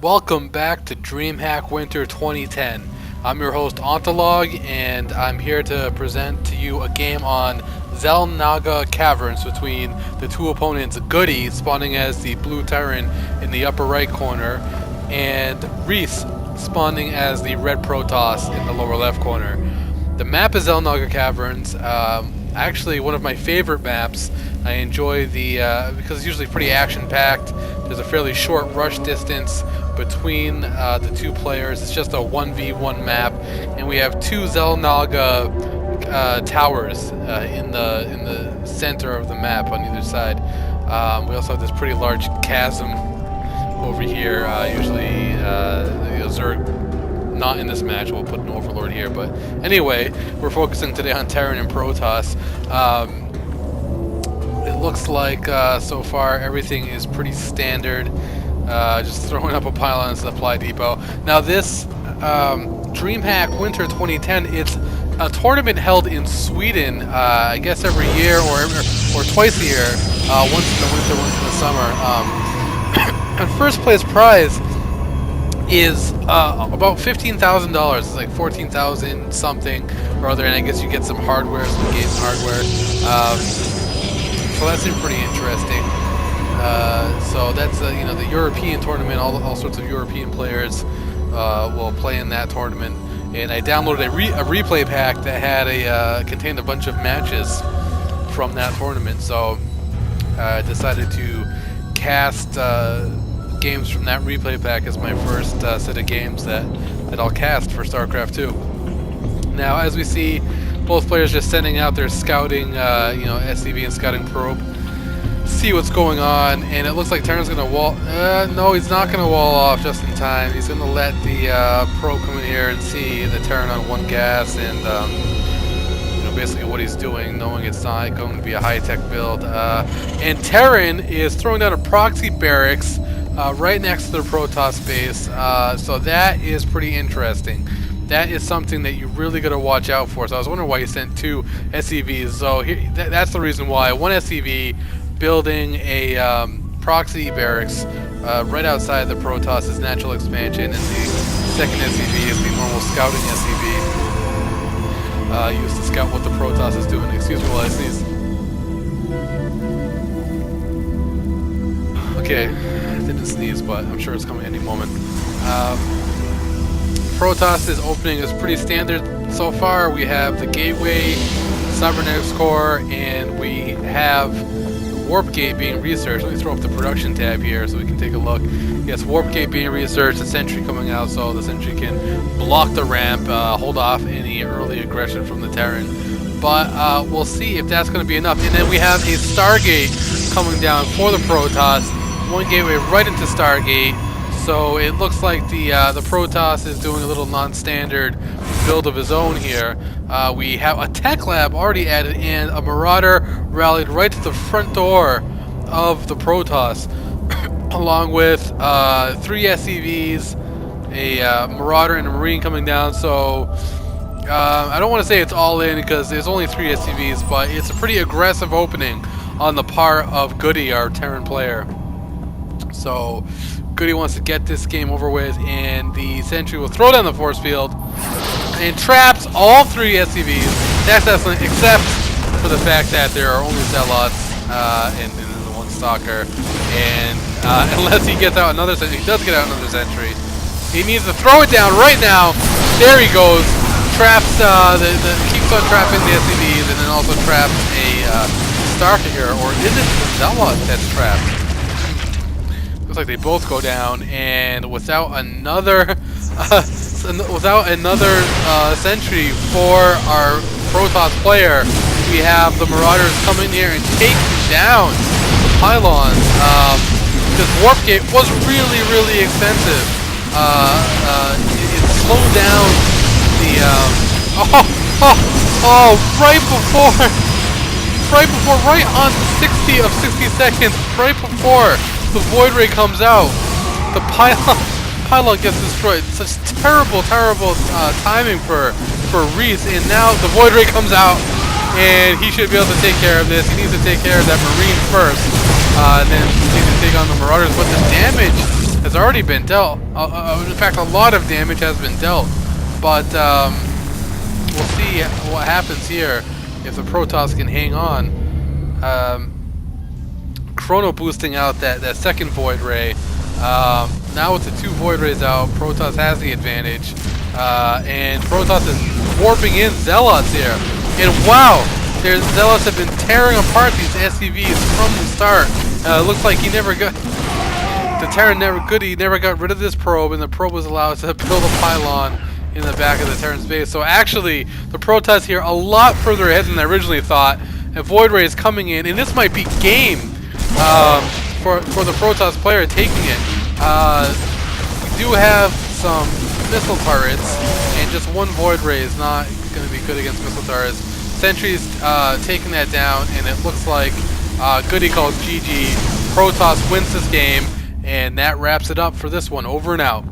Welcome back to Dreamhack Winter 2010. I'm your host Ontolog, and I'm here to present to you a game on Xel'Naga Caverns between the two opponents, GoOdy, spawning as the blue Terran in the upper right corner, and Reis, spawning as the red Protoss in the lower left corner. The map is Xel'Naga Caverns, actually one of my favorite maps. I enjoy the, because it's usually pretty action-packed. There's a fairly short rush distance between the two players. It's just a 1v1 map, and we have two Xel'Naga towers in the center of the map on either side. We also have this pretty large chasm over here. Usually, Zerg, not in this match. We'll put an Overlord here, but anyway, we're focusing today on Terran and Protoss. It looks like so far everything is pretty standard. Just throwing up a pylon as the supply depot. Now this Dreamhack Winter 2010, it's a tournament held in Sweden, I guess every year or twice a year, once in the winter, once in the summer. And first place prize is about $15,000. It's like 14,000 something or other, and I guess you get some hardware, some game hardware. So that seemed pretty interesting. So that's the European tournament. All sorts of European players will play in that tournament. And I downloaded a replay pack that had contained a bunch of matches from that tournament. So I decided to cast games from that replay pack as my first set of games that I'll cast for StarCraft 2. Now, as we see, both players just sending out their scouting, SCV and scouting probe. See what's going on, and it looks like Terran's gonna wall. No, he's not gonna wall off just in time. He's gonna let the probe come in here and see the Terran on one gas, and basically what he's doing, knowing it's not going to be a high-tech build. And Terran is throwing down a proxy barracks right next to the Protoss base, so that is pretty interesting. That is something that you really got to watch out for. So I was wondering why he sent two SCVs. So that's the reason why. One SCV building a proxy barracks right outside the Protoss' natural expansion, and the second SCV is the normal scouting SCV used to scout what the Protoss is doing. Excuse me while I sneeze. Okay, I didn't sneeze, but I'm sure it's coming any moment. Protoss' opening is pretty standard so far. We have the gateway, cybernetics core, and we have the warp gate being researched. Let me throw up the production tab here so we can take a look. Yes, warp gate being researched, the sentry coming out so the sentry can block the ramp, hold off any early aggression from the Terran. But we'll see if that's going to be enough. And then we have a Stargate coming down for the Protoss. One gateway right into Stargate. So it looks like the Protoss is doing a little non-standard build of his own here. We have a tech lab already added, and a Marauder rallied right to the front door of the Protoss, along with 3 SCVs, a Marauder, and a Marine coming down. So I don't want to say it's all in because there's only 3 SCVs, but it's a pretty aggressive opening on the part of GoOdy, our Terran player. So GoOdy wants to get this game over with, and the sentry will throw down the force field and traps all 3 SCVs. That's excellent, except for the fact that there are only Zealots and the 1 Stalker. And unless he gets out another sentry, he does get out another sentry. He needs to throw it down right now. There he goes. Traps keeps on trapping the SCVs, and then also traps a Stalker here. Or is it the Zealot that's trapped? Looks like they both go down, and without another sentry for our Protoss player, we have the Marauders coming here and taking down the pylons. This warp gate was really, really expensive. It slowed down the right on 60 of 60 seconds, right before the Void Ray comes out, the pylon gets destroyed. Such terrible timing for Reis, and now the Void Ray comes out, and he should be able to take care of this. He needs to take care of that Marine first, and then he needs to take on the Marauders. But the damage has already been dealt. In fact, a lot of damage has been dealt. But we'll see what happens here if the Protoss can hang on. Chrono boosting out that second Void Ray. Now with the 2 Void Rays out, Protoss has the advantage. And Protoss is warping in Zealots here. And wow! Their Zealots have been tearing apart these SCVs from the start. Looks like he never got... The Terran GoOdy never got rid of this probe, and the probe was allowed to build a pylon in the back of the Terran's base. So actually, the Protoss here a lot further ahead than I originally thought. And Void Ray is coming in, and this might be game for the Protoss player taking it. We do have some missile turrets, and just 1 Void Ray is not going to be good against missile turrets. Sentry's taking that down, and it looks like GoOdy calls GG. Protoss wins this game, and that wraps it up for this one. Over and out.